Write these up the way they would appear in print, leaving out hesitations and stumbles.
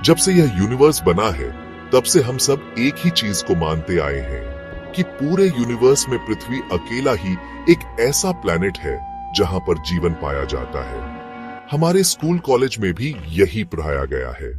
जब से यह यूनिवर्स बना है, तब से हम सब एक ही चीज को मानते आए हैं कि पूरे यूनिवर्स में पृथ्वी अकेला ही एक ऐसा प्लैनेट है जहां पर जीवन पाया जाता है। हमारे स्कूल कॉलेज में भी यही पढ़ाया गया है।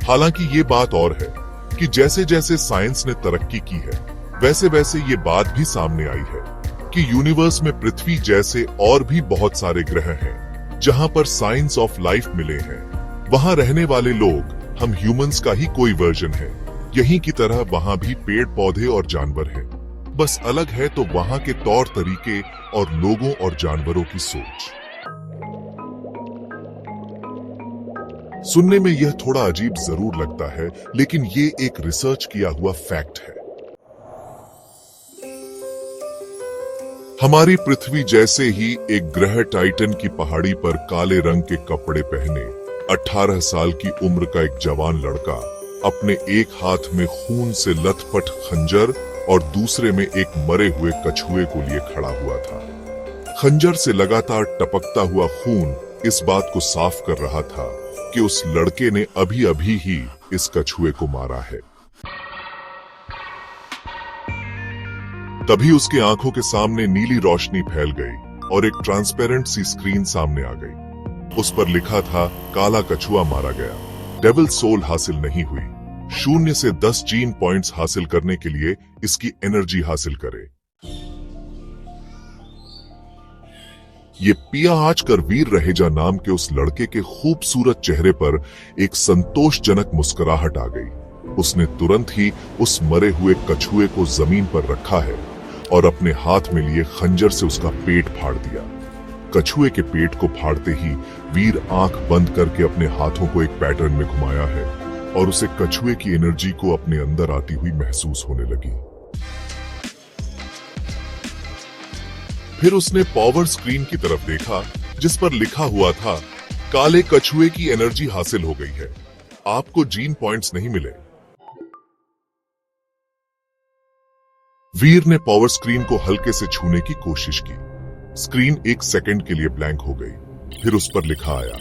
हालांकि ये बात और है कि जैसे जैसे साइंस ने तरक्की की है, वैसे वैसे ये बात भी सामने आई है कि यूनिवर्स में पृथ्वी जैसे और भी बहुत सारे ग्रह हैं जहां पर साइंस ऑफ लाइफ मिले हैं। वहां रहने वाले लोग हम ह्यूमंस का ही कोई वर्जन है। यहीं की तरह वहां भी पेड़ पौधे और जानवर हैं। बस अलग है तो वहां के तौर तरीके और लोगों और जानवरों की सोच। सुनने में यह थोड़ा अजीब जरूर लगता है, लेकिन ये एक रिसर्च किया हुआ फैक्ट है। हमारी पृथ्वी जैसे ही एक ग्रह टाइटन की पहाड़ी पर काले रंग के कपड़े पहने 18 साल की उम्र का एक जवान लड़का अपने एक हाथ में खून से लथपथ खंजर और दूसरे में एक मरे हुए कछुए को लिए खड़ा हुआ था। खंजर से लगातार टपकता हुआ खून इस बात को साफ कर रहा था कि उस लड़के ने अभी अभी ही इस कछुए को मारा है। तभी उसके आंखों के सामने नीली रोशनी फैल गई और एक ट्रांसपेरेंट सी स्क्रीन सामने आ गई। उस पर लिखा था, काला कछुआ मारा गया, डेविल सोल हासिल नहीं हुई। 0 से 10 जीन पॉइंट्स हासिल करने के लिए इसकी एनर्जी हासिल करे। ये पिया आज कर वीर रहेजा नाम के उस लड़के के खूबसूरत चेहरे पर एक संतोषजनक मुस्कुराहट आ गई। उसने तुरंत ही उस मरे हुए कछुए को जमीन पर रखा है और अपने हाथ में लिए खंजर से उसका पेट फाड़ दिया। कछुए के पेट को फाड़ते ही वीर आंख बंद करके अपने हाथों को एक पैटर्न में घुमाया है और उसे कछुए की एनर्जी को अपने अंदर आती हुई महसूस होने लगी। फिर उसने पावर स्क्रीन की तरफ देखा जिस पर लिखा हुआ था, काले कछुए की एनर्जी हासिल हो गई है, आपको जीन पॉइंट्स नहीं मिले। वीर ने पावर स्क्रीन को हल्के से छूने की कोशिश की। स्क्रीन 1 सेकंड के लिए ब्लैंक हो गई। फिर उस पर लिखा आया,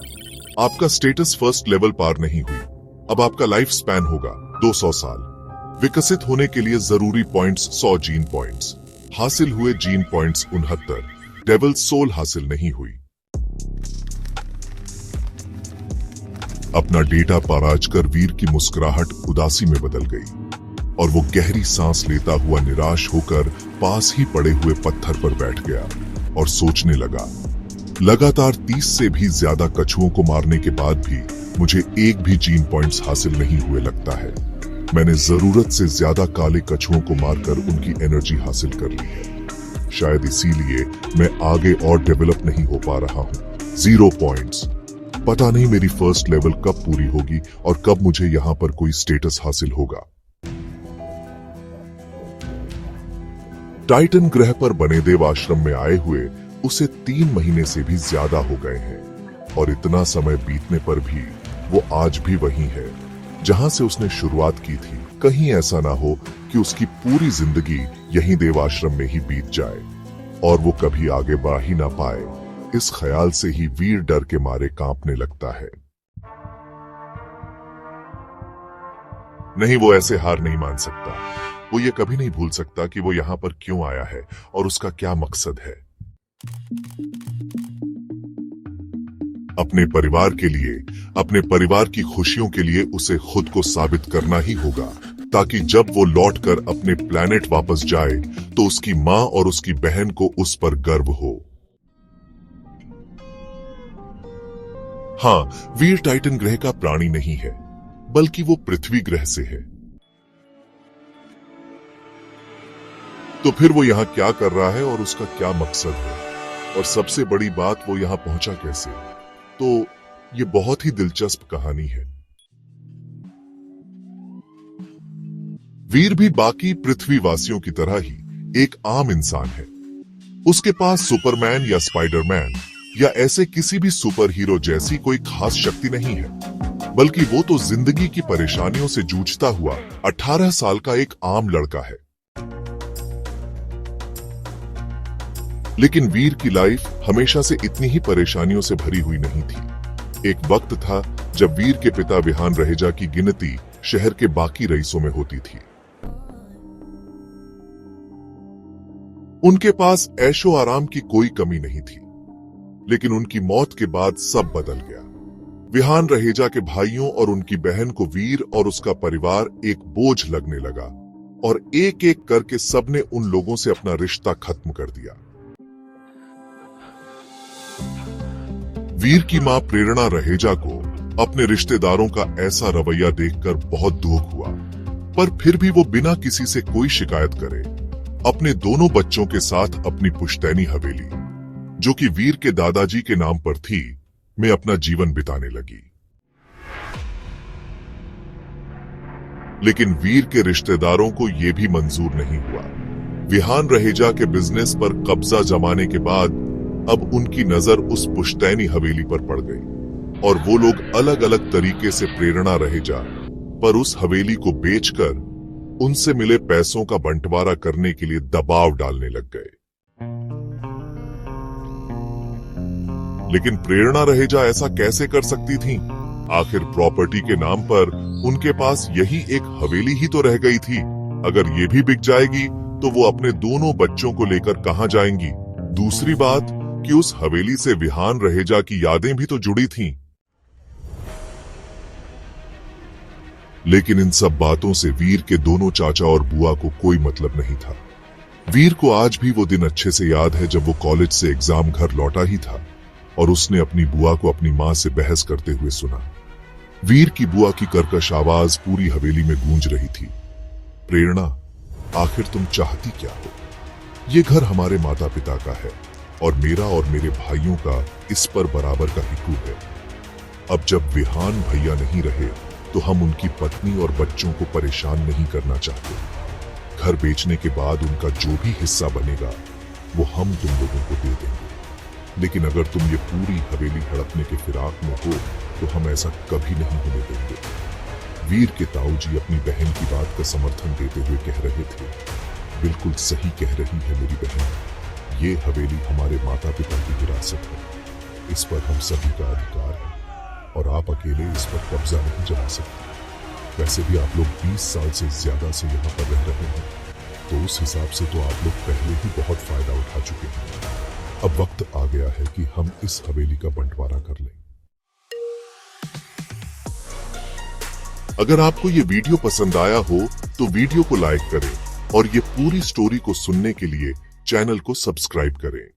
आपका स्टेटस फर्स्ट लेवल पार नहीं हुई, अब आपका लाइफ स्पैन होगा 200 साल। विकसित होने के लिए जरूरी पॉइंट्स 100 जीन पॉइंट्स, हासिल हुए जीन पॉइंट्स 69, डेविल सोल हासिल नहीं हुई। अपना डेटा पाराज कर वीर की मुस्कुराहट उदासी में बदल गई और वो गहरी सांस लेता हुआ निराश होकर पास ही पड़े हुए पत्थर पर बैठ गया और सोचने लगा, लगातार 30 से भी ज्यादा कछुओं को मारने के बाद भी मुझे एक भी जीन पॉइंट्स हासिल नहीं हुए लगता है। मैंने जरूरत से ज्यादा काले कछुओं को मारकर उनकी एनर्जी हासिल कर ली है। शायद इसीलिए मैं आगे और डेवलप नहीं हो पा रहा हूँ। 0 पॉइंट्स। पता नहीं मेरी फर्स्ट लेवल कब पूरी होगी और कब मुझे यहाँ पर कोई स्टेटस हासिल होगा। टाइटन ग्रह पर बने देव आश्रम में आए हुए उसे 3 महीने से भी ज्यादा हो गए हैं और इतना समय बीतने पर भी वो आज भी वही है जहां से उसने शुरुआत की थी। कहीं ऐसा ना हो कि उसकी पूरी जिंदगी यहीं देव आश्रम में ही बीत जाए और वो कभी आगे बढ़ ही ना पाए। इस ख्याल से ही वीर डर के मारे कांपने लगता है। नहीं, वो ऐसे हार नहीं मान सकता। वो ये कभी नहीं भूल सकता कि वो यहाँ पर क्यों आया है और उसका क्या मकसद है। अपने परिवार के लिए, अपने परिवार की खुशियों के लिए उसे खुद को साबित करना ही होगा, ताकि जब वो लौटकर अपने प्लेनेट वापस जाए तो उसकी माँ और उसकी बहन को उस पर गर्व हो। हाँ, वीर टाइटन ग्रह का प्राणी नहीं है, बल्कि वो पृथ्वी ग्रह से है। तो फिर वो यहाँ क्या कर रहा है और उसका क्या मकसद है, और सबसे बड़ी बात, वो यहाँ पहुंचा कैसे? तो ये बहुत ही दिलचस्प कहानी है। वीर भी बाकी पृथ्वीवासियों की तरह ही एक आम इंसान है। उसके पास सुपरमैन या स्पाइडरमैन या ऐसे किसी भी सुपर हीरो जैसी कोई खास शक्ति नहीं है, बल्कि वो तो जिंदगी की परेशानियों से जूझता हुआ 18 साल का एक आम लड़का है। लेकिन वीर की लाइफ हमेशा से इतनी ही परेशानियों से भरी हुई नहीं थी। एक वक्त था जब वीर के पिता विहान रहेजा की गिनती शहर के बाकी रईसों में होती थी। उनके पास ऐशो आराम की कोई कमी नहीं थी, लेकिन उनकी मौत के बाद सब बदल गया। विहान रहेजा के भाइयों और उनकी बहन को वीर और उसका परिवार एक बोझ लगने लगा और एक एक करके सबने उन लोगों से अपना रिश्ता खत्म कर दिया। वीर की मां प्रेरणा रहेजा को अपने रिश्तेदारों का ऐसा रवैया देखकर बहुत दुख हुआ, पर फिर भी वो बिना किसी से कोई शिकायत करे अपने दोनों बच्चों के साथ अपनी पुश्तैनी हवेली, जो कि वीर के दादाजी के नाम पर थी, में अपना जीवन बिताने लगी। लेकिन वीर के रिश्तेदारों को यह भी मंजूर नहीं हुआ। विहान रहेजा के बिजनेस पर कब्जा जमाने के बाद अब उनकी नजर उस पुश्तैनी हवेली पर पड़ गई और वो लोग अलग अलग तरीके से प्रेरणा रहेजा पर उस हवेली को बेचकर उनसे मिले पैसों का बंटवारा करने के लिए दबाव डालने लग गए। लेकिन प्रेरणा रहेजा ऐसा कैसे कर सकती थीं? आखिर प्रॉपर्टी के नाम पर उनके पास यही एक हवेली ही तो रह गई थी। अगर ये भी बिक जाएगी तो वो अपने दोनों बच्चों को लेकर कहां जाएंगी? दूसरी बात कि उस हवेली से विहान रहेजा की यादें भी तो जुड़ी थीं। लेकिन इन सब बातों से वीर के दोनों चाचा और बुआ को कोई मतलब नहीं था। वीर को आज भी वो दिन अच्छे से याद है जब वो कॉलेज से एग्जाम घर लौटा ही था और उसने अपनी बुआ को अपनी मां से बहस करते हुए सुना। वीर की बुआ की कर्कश आवाज पूरी हवेली में गूंज रही थी। प्रेरणा, आखिर तुम चाहती क्या हो? ये घर हमारे माता पिता का है और मेरा और मेरे भाइयों का इस पर बराबर का हक है। अब जब विहान भैया नहीं रहे तो हम उनकी पत्नी और बच्चों को परेशान नहीं करना चाहते। घर बेचने के बाद उनका जो भी हिस्सा बनेगा वो हम तुम लोगों को दे देंगे। लेकिन अगर तुम ये पूरी हवेली हड़पने के फिराक में हो तो हम ऐसा कभी नहीं होने देंगे। वीर के ताऊजी अपनी बहन की बात का समर्थन देते हुए कह रहे थे, बिल्कुल सही कह रही है मेरी बहन, ये हवेली हमारे माता पिता की विरासत है। इस पर हम सभी का अधिकार है और आप अकेले इस पर कब्जा नहीं जमा सकते। वैसे भी आप लोग 20 साल से ज्यादा से यहाँ पर रह रहे हैं, तो उस हिसाब से तो आप लोग पहले ही बहुत फायदा उठा चुके हैं। अब वक्त आ गया है कि हम इस हवेली का बंटवारा कर लें। अगर आपको ये वीडियो पसंद आया हो तो वीडियो को लाइक करें और ये पूरी स्टोरी को सुनने के लिए चैनल को सब्सक्राइब करें।